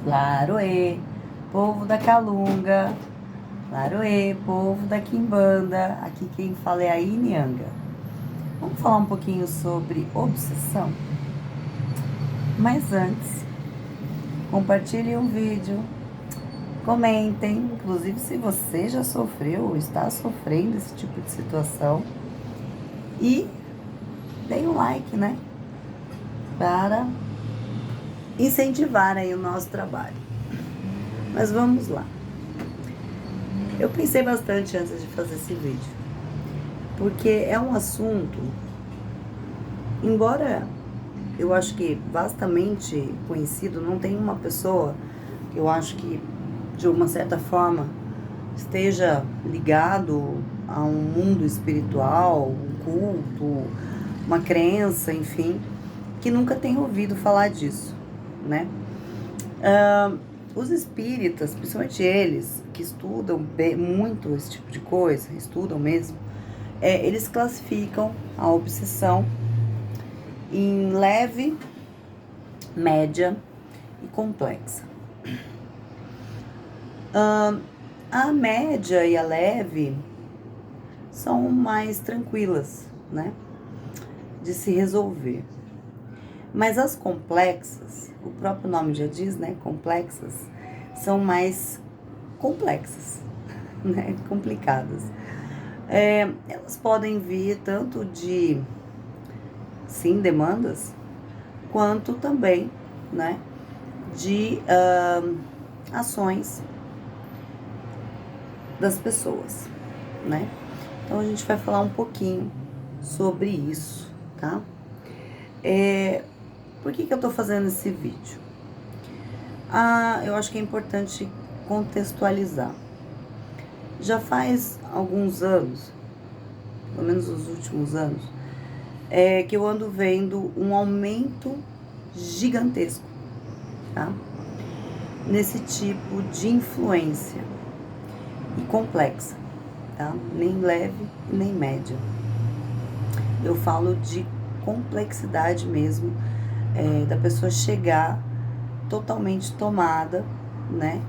Laroê, povo da Calunga. Laroê, povo da Quimbanda. Aqui quem fala é a Inianga. Vamos falar um pouquinho sobre obsessão? Mas antes, compartilhem o vídeo, comentem, inclusive se você já sofreu ou está sofrendo esse tipo de situação, e deem um like, né? Para incentivar aí o nosso trabalho. Mas vamos lá. Eu pensei bastante antes de fazer esse vídeo, porque é um assunto, embora eu acho que vastamente conhecido, não tem uma pessoa que eu acho que de uma certa forma esteja ligado a um mundo espiritual, um culto, uma crença, enfim, que nunca tenha ouvido falar disso, né? Os espíritas, principalmente eles que estudam muito esse tipo de coisa, estudam mesmo, eles classificam a obsessão em leve, média e complexa. A média e a leve são mais tranquilas, né, de se resolver. Mas as complexas, o próprio nome já diz, né, complexas, são mais complexas, né, complicadas. Elas podem vir tanto de, sim, demandas, quanto também, né, de ações das pessoas, né? Então a gente vai falar um pouquinho sobre isso, tá? Por que eu tô fazendo esse vídeo? Eu acho que é importante contextualizar. Já faz alguns anos, pelo menos os últimos anos, que eu ando vendo um aumento gigantesco, tá? Nesse tipo de influência e complexa, tá? Nem leve nem média. Eu falo de complexidade mesmo, da pessoa chegar totalmente tomada, né?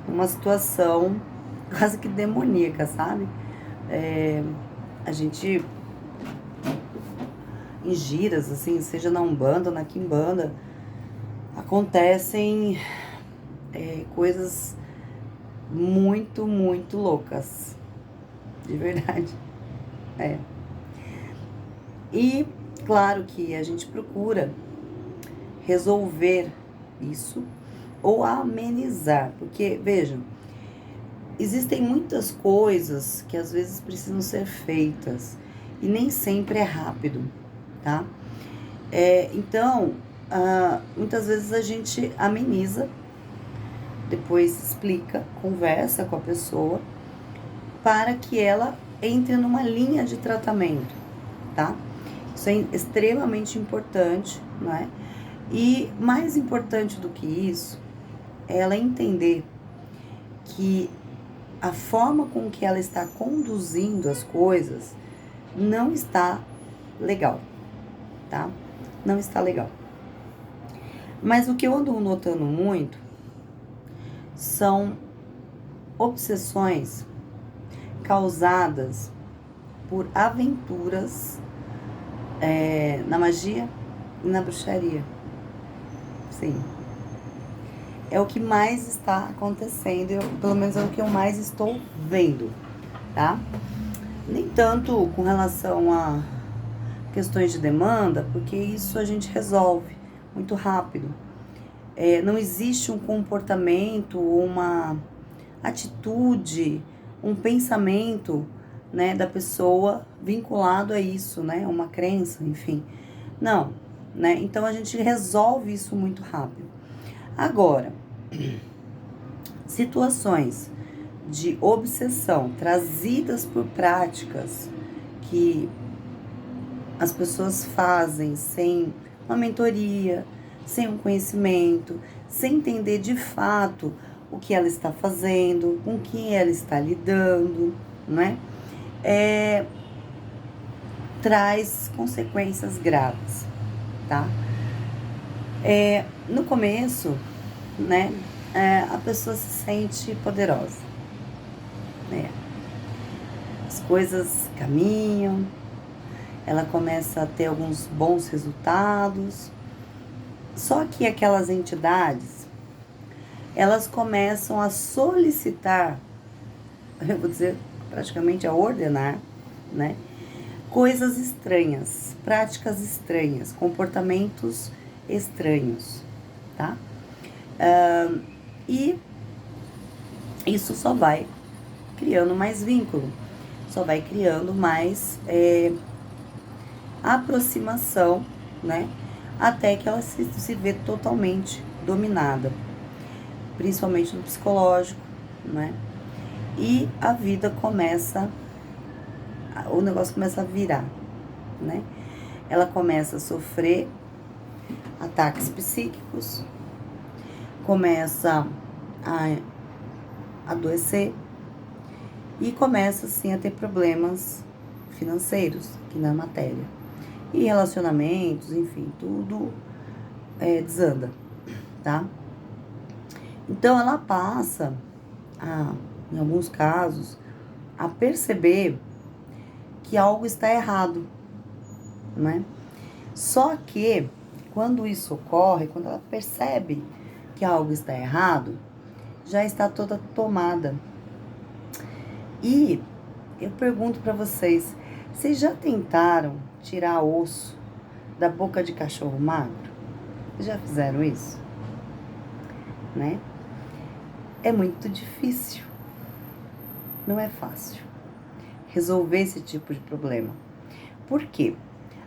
Uma situação quase que demoníaca, sabe? A gente, em giras, assim, seja na Umbanda ou na Quimbanda, acontecem coisas muito, muito loucas. De verdade. E claro que a gente procura resolver isso ou amenizar, porque, vejam, existem muitas coisas que às vezes precisam ser feitas e nem sempre é rápido, tá? Então, muitas vezes a gente ameniza, depois explica, conversa com a pessoa para que ela entre numa linha de tratamento, tá? Isso é extremamente importante, né? E mais importante do que isso, é ela entender que a forma com que ela está conduzindo as coisas não está legal, tá? Não está legal. Mas o que eu ando notando muito são obsessões causadas por aventuras na magia e na bruxaria. Sim. É o que mais está acontecendo, pelo menos é o que eu mais estou vendo, tá? Nem tanto com relação a questões de demanda, porque isso a gente resolve muito rápido. Não existe um comportamento, uma atitude, um pensamento, né, da pessoa vinculado a isso, né, uma crença, enfim. Não, né? Então a gente resolve isso muito rápido. Agora, situações de obsessão trazidas por práticas que as pessoas fazem sem uma mentoria, sem um conhecimento, sem entender de fato o que ela está fazendo, com quem ela está lidando, né? Traz consequências graves, tá? No começo, né, a pessoa se sente poderosa, né? As coisas caminham, ela começa a ter alguns bons resultados. Só que aquelas entidades, elas começam a solicitar, eu vou dizer, praticamente a ordenar, né? Coisas estranhas, práticas estranhas, comportamentos estranhos, tá? E isso só vai criando mais vínculo, só vai criando mais aproximação, né? Até que ela se vê totalmente dominada, principalmente no psicológico, né? E a vida começa, o negócio começa a virar, né? Ela começa a sofrer ataques psíquicos, começa a adoecer e começa, assim, a ter problemas financeiros aqui na matéria. E relacionamentos, enfim, tudo desanda, tá? Então, ela passa, em alguns casos, a perceber que algo está errado, né? Só que, quando isso ocorre, quando ela percebe que algo está errado, já está toda tomada. E eu pergunto para vocês já tentaram tirar osso da boca de cachorro magro? Já fizeram isso? Né? É muito difícil. Não é fácil resolver esse tipo de problema. Por quê?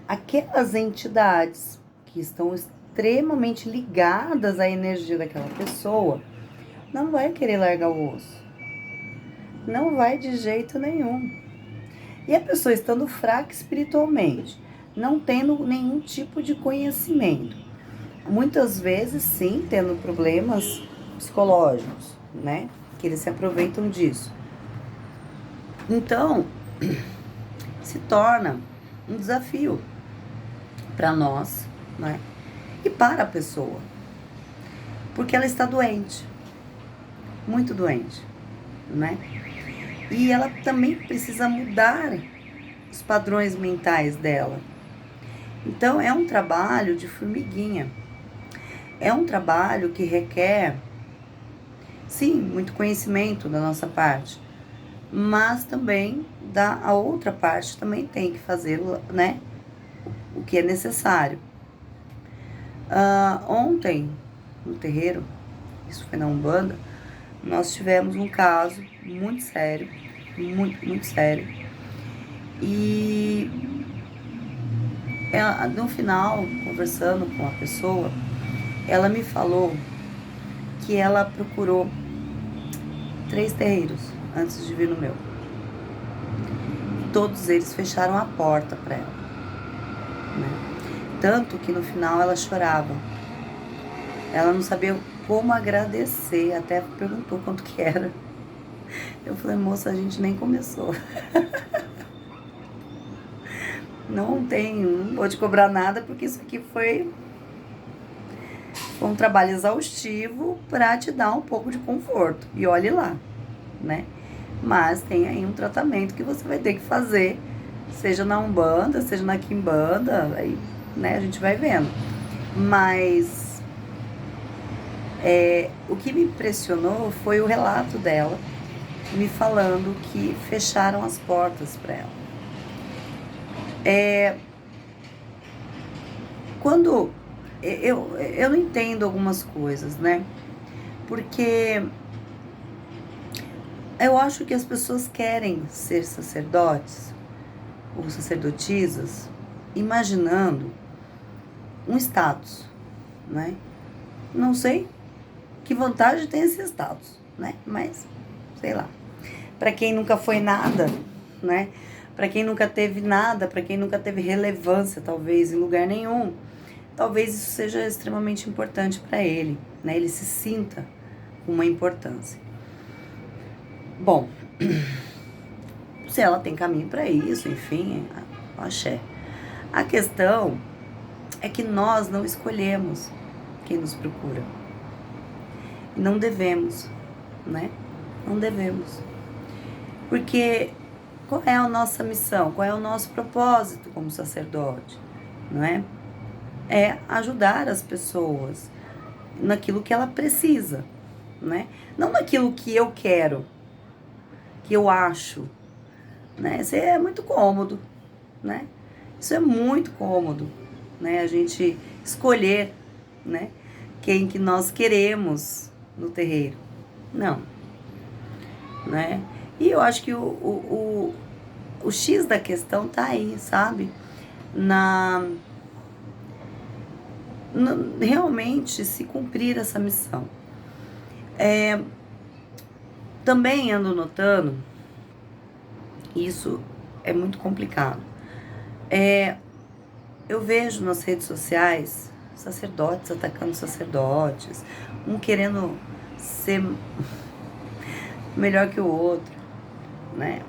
Aquelas entidades que estão extremamente ligadas à energia daquela pessoa não vai querer largar o osso. Não vai de jeito nenhum. E a pessoa estando fraca espiritualmente, não tendo nenhum tipo de conhecimento, muitas vezes sim tendo problemas psicológicos, né? Que eles se aproveitam disso. Então, se torna um desafio para nós, né? E para a pessoa. Porque ela está doente, muito doente, né? E ela também precisa mudar os padrões mentais dela. Então, é um trabalho de formiguinha. É um trabalho que requer, sim, muito conhecimento da nossa parte, mas também a outra parte também tem que fazer, né, o que é necessário. Ontem, no terreiro, isso foi na Umbanda, nós tivemos um caso muito sério, muito sério. E ela, no final, conversando com a pessoa, ela me falou que ela procurou 3 terreiros antes de vir no meu. E todos eles fecharam a porta para ela, né? Tanto que no final ela chorava. Ela não sabia como agradecer, até perguntou quanto que era. Eu falei, moça, a gente nem começou. Não vou te cobrar nada, porque isso aqui foi um trabalho exaustivo para te dar um pouco de conforto. E olhe lá, né? Mas tem aí um tratamento que você vai ter que fazer, seja na Umbanda, seja na Quimbanda, aí, né, a gente vai vendo. Mas o que me impressionou foi o relato dela, me falando que fecharam as portas para ela. Quando eu não entendo algumas coisas, né? Porque eu acho que as pessoas querem ser sacerdotes ou sacerdotisas imaginando um status, né? Não sei que vantagem tem esse status, né? Mas, sei lá. Para quem nunca foi nada, né? Para quem nunca teve nada, para quem nunca teve relevância, talvez, em lugar nenhum, talvez isso seja extremamente importante para ele, né? Ele se sinta com uma importância. Bom, se ela tem caminho para isso, enfim, axé. A questão é que nós não escolhemos quem nos procura. E não devemos, né? Não devemos. Porque qual é a nossa missão? Qual é o nosso propósito como sacerdote? Não é? É ajudar as pessoas naquilo que ela precisa, né? Não naquilo que eu quero, que eu acho, né? Isso é muito cômodo, né? Isso é muito cômodo, né? A gente escolher, né? Quem que nós queremos no terreiro. Não, né? E eu acho que o X da questão tá aí, sabe? Na realmente se cumprir essa missão. Também ando notando, isso é muito complicado. Eu vejo nas redes sociais sacerdotes atacando sacerdotes, um querendo ser melhor que o outro, né?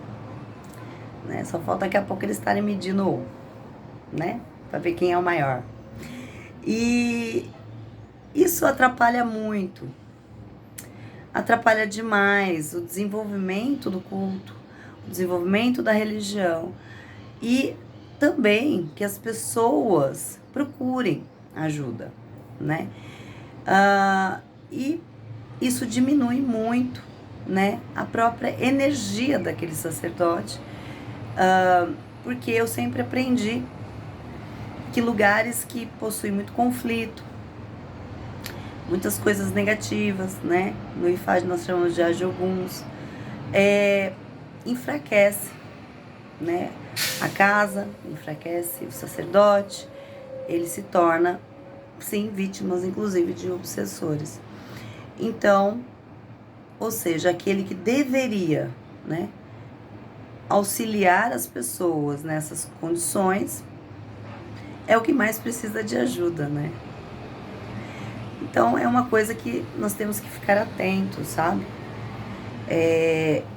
Só falta daqui a pouco eles estarem medindo, né? Pra ver quem é o maior. E isso atrapalha muito. Atrapalha demais o desenvolvimento do culto, o desenvolvimento da religião e também que as pessoas procurem ajuda, né? E isso diminui muito, né, a própria energia daquele sacerdote, porque eu sempre aprendi que lugares que possuem muito conflito, muitas coisas negativas, né, no IFAD nós chamamos de ajoguns, enfraquece, né, a casa, enfraquece o sacerdote, ele se torna, sim, vítimas, inclusive, de obsessores. Então, ou seja, aquele que deveria, né, auxiliar as pessoas nessas condições é o que mais precisa de ajuda, né? Então, é uma coisa que nós temos que ficar atentos, sabe?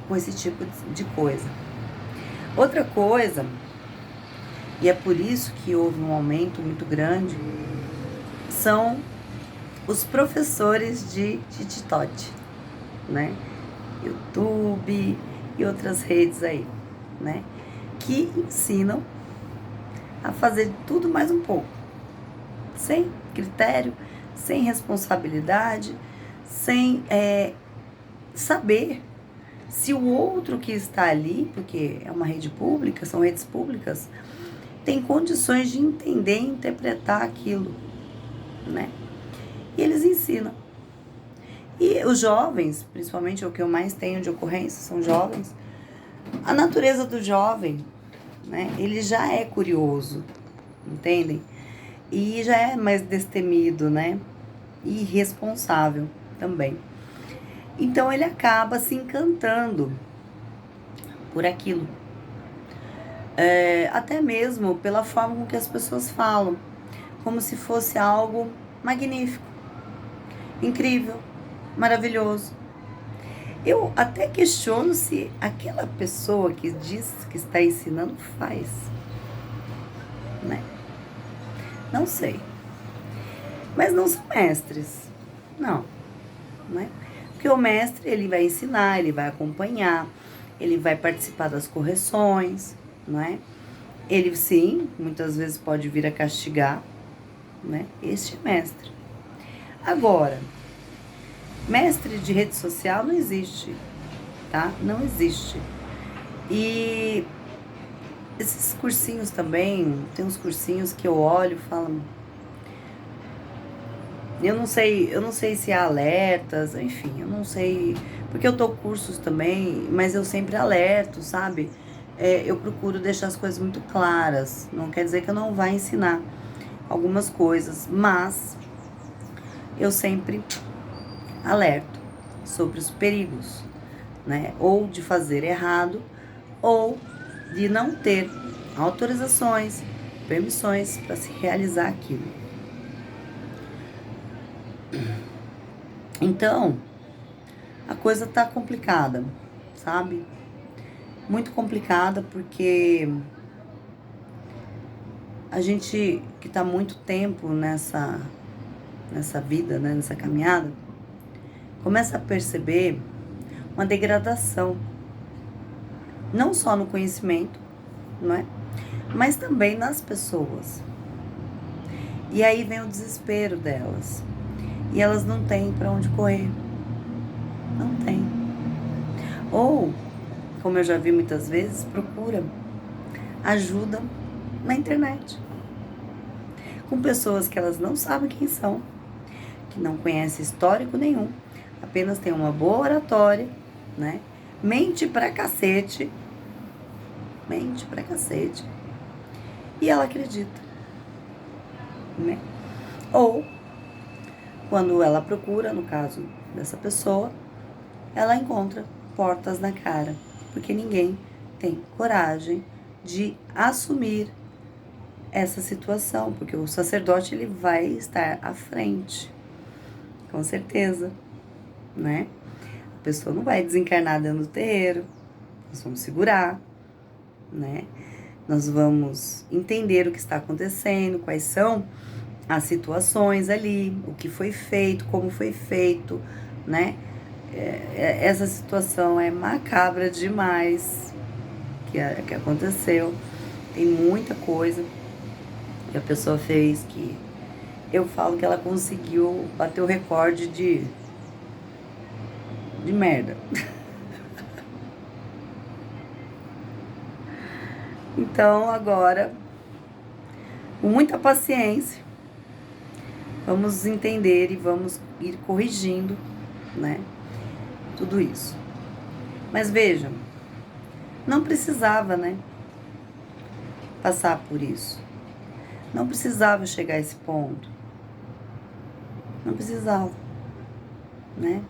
Com esse tipo de coisa. Outra coisa, e é por isso que houve um aumento muito grande, são os professores de TikTok, né? YouTube e outras redes aí, né? Que ensinam a fazer tudo mais um pouco, sem critério, sem responsabilidade, sem saber se o outro que está ali, porque é uma rede pública, são redes públicas, tem condições de entender e interpretar aquilo, né? E eles ensinam. E os jovens, principalmente o que eu mais tenho de ocorrência, são jovens. A natureza do jovem, né? Ele já é curioso, entendem? E já é mais destemido, né? E responsável também. Então ele acaba se encantando por aquilo. Até mesmo pela forma com que as pessoas falam. Como se fosse algo magnífico, incrível, maravilhoso. Eu até questiono se aquela pessoa que diz que está ensinando faz, né? Não sei. Mas não são mestres, não, né? Porque o mestre, ele vai ensinar, ele vai acompanhar, ele vai participar das correções, não é? Ele, sim, muitas vezes pode vir a castigar, né? Este é mestre. Agora, mestre de rede social não existe, tá? Não existe. E esses cursinhos também, tem uns cursinhos que eu olho e falo, eu não sei se há alertas, enfim, eu não sei, porque eu dou cursos também, mas eu sempre alerto, sabe? Eu procuro deixar as coisas muito claras, não quer dizer que eu não vá ensinar algumas coisas, mas eu sempre alerto sobre os perigos, né? Ou de fazer errado, ou de não ter autorizações, permissões para se realizar aquilo. Então, a coisa tá complicada, sabe? Muito complicada porque a gente que tá muito tempo nessa vida, né, nessa caminhada, começa a perceber uma degradação, não só no conhecimento, não é? Mas também nas pessoas. E aí vem o desespero delas. E elas não têm para onde correr. Não tem. Ou, como eu já vi muitas vezes, procura ajuda na internet. Com pessoas que elas não sabem quem são, que não conhecem histórico nenhum, apenas tem uma boa oratória, né? Mente pra cacete. Mente pra cacete. E ela acredita, né? Ou, quando ela procura, no caso dessa pessoa, ela encontra portas na cara, porque ninguém tem coragem de assumir essa situação, porque o sacerdote ele vai estar à frente, com certeza, né? A pessoa não vai desencarnar dentro do terreiro, nós vamos segurar, né? Nós vamos entender o que está acontecendo, quais são as situações ali, o que foi feito, como foi feito, né? Essa situação é macabra demais que aconteceu. Tem muita coisa que a pessoa fez que eu falo que ela conseguiu bater o recorde de merda. Então, agora, com muita paciência, vamos entender e vamos ir corrigindo, né? Tudo isso. Mas vejam, não precisava, né? Passar por isso. Não precisava chegar a esse ponto. Não precisava, né?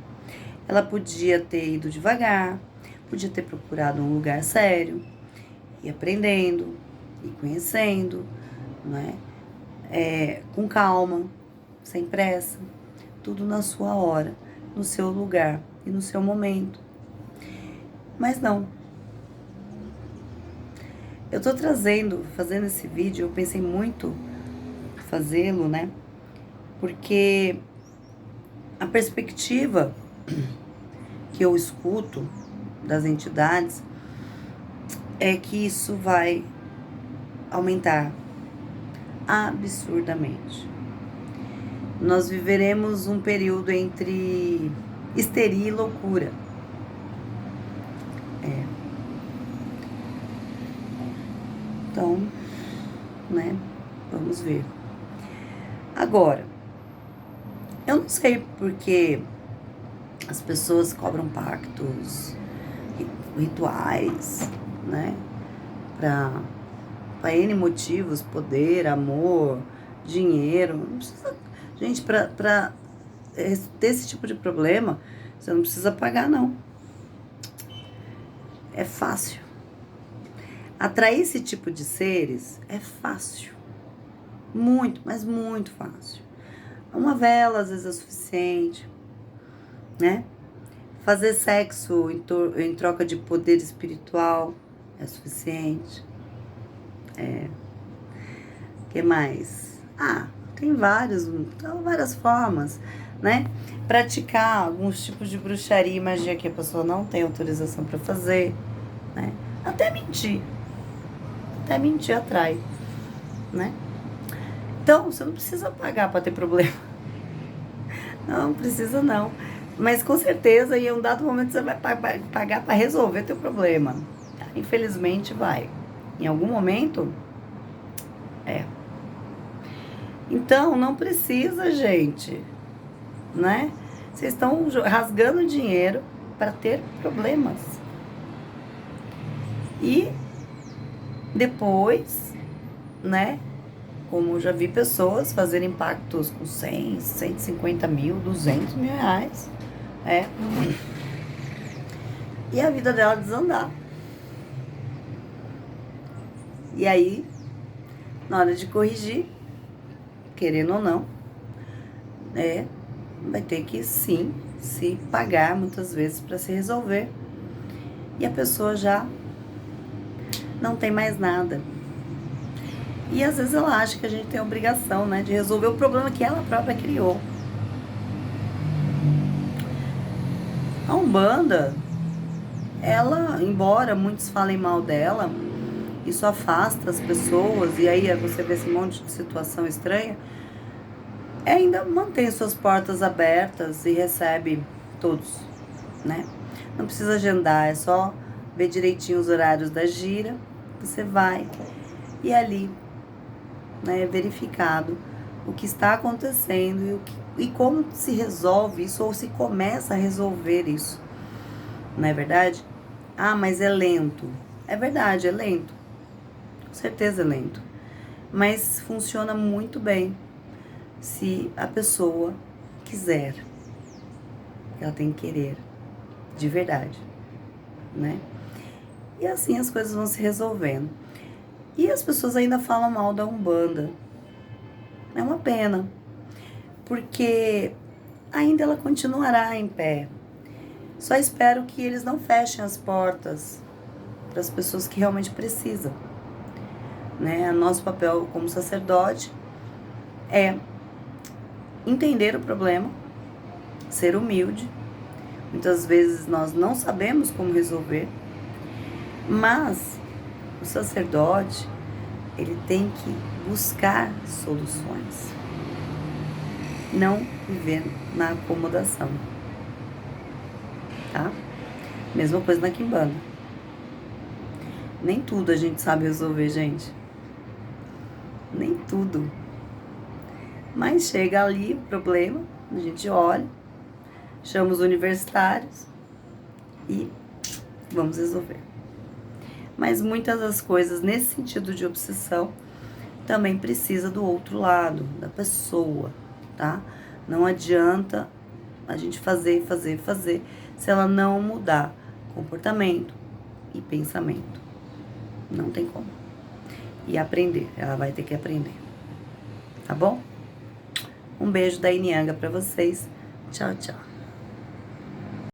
Ela podia ter ido devagar, podia ter procurado um lugar sério, e aprendendo, e conhecendo, né? Com calma, sem pressa, tudo na sua hora, no seu lugar e no seu momento. Mas não. Eu tô fazendo esse vídeo, eu pensei muito fazê-lo, né? Porque a perspectiva que eu escuto das entidades é que isso vai aumentar absurdamente. Nós viveremos um período entre histeria e loucura. Então, né, vamos ver. Agora, eu não sei porque as pessoas cobram pactos, rituais, né, para N motivos, poder, amor, dinheiro. Não precisa, gente, para ter esse tipo de problema, você não precisa pagar, não. É fácil. Atrair esse tipo de seres é fácil. Muito, mas muito fácil. Uma vela, às vezes, é suficiente, né? Fazer sexo em troca de poder espiritual é suficiente. O que mais? Tem várias formas, né? Praticar alguns tipos de bruxaria e magia que a pessoa não tem autorização para fazer, né? Até mentir atrai, né? Então, você não precisa pagar para ter problema. Não precisa não. Mas com certeza, em um dado momento, você vai pagar para resolver teu problema. Infelizmente, vai. Em algum momento, Então, não precisa, gente, né? Vocês estão rasgando dinheiro para ter problemas. E depois, né? Como eu já vi pessoas fazerem pactos com 100, 150 mil, 200 mil reais. E a vida dela desandar. E aí, na hora de corrigir, querendo ou não, vai ter que sim se pagar muitas vezes para se resolver. E a pessoa já não tem mais nada. E às vezes ela acha que a gente tem a obrigação, né, de resolver o problema que ela própria criou. A Umbanda, ela, embora muitos falem mal dela, isso afasta as pessoas, e aí você vê esse monte de situação estranha, ainda mantém suas portas abertas e recebe todos, né? Não precisa agendar, é só ver direitinho os horários da gira, você vai e ali, né, é verificado o que está acontecendo e como se resolve isso ou se começa a resolver isso, não é verdade? Ah, mas é lento. É verdade, é lento. Com certeza é lento. Mas funciona muito bem se a pessoa quiser. Ela tem que querer, de verdade, né? E assim as coisas vão se resolvendo. E as pessoas ainda falam mal da Umbanda. É uma pena, porque ainda ela continuará em pé. Só espero que eles não fechem as portas para as pessoas que realmente precisam, né? Nosso papel como sacerdote é entender o problema, ser humilde. Muitas vezes nós não sabemos como resolver, mas o sacerdote, ele tem que buscar soluções, não viver na acomodação, tá? Mesma coisa na quimbanda. Nem tudo a gente sabe resolver, gente. Nem tudo. Mas chega ali o problema, a gente olha, chama os universitários e vamos resolver. Mas muitas das coisas nesse sentido de obsessão também precisa do outro lado, da pessoa, tá? Não adianta a gente fazer, se ela não mudar comportamento e pensamento. Não tem como. E aprender, ela vai ter que aprender. Tá bom? Um beijo da Inyanga pra vocês. Tchau, tchau.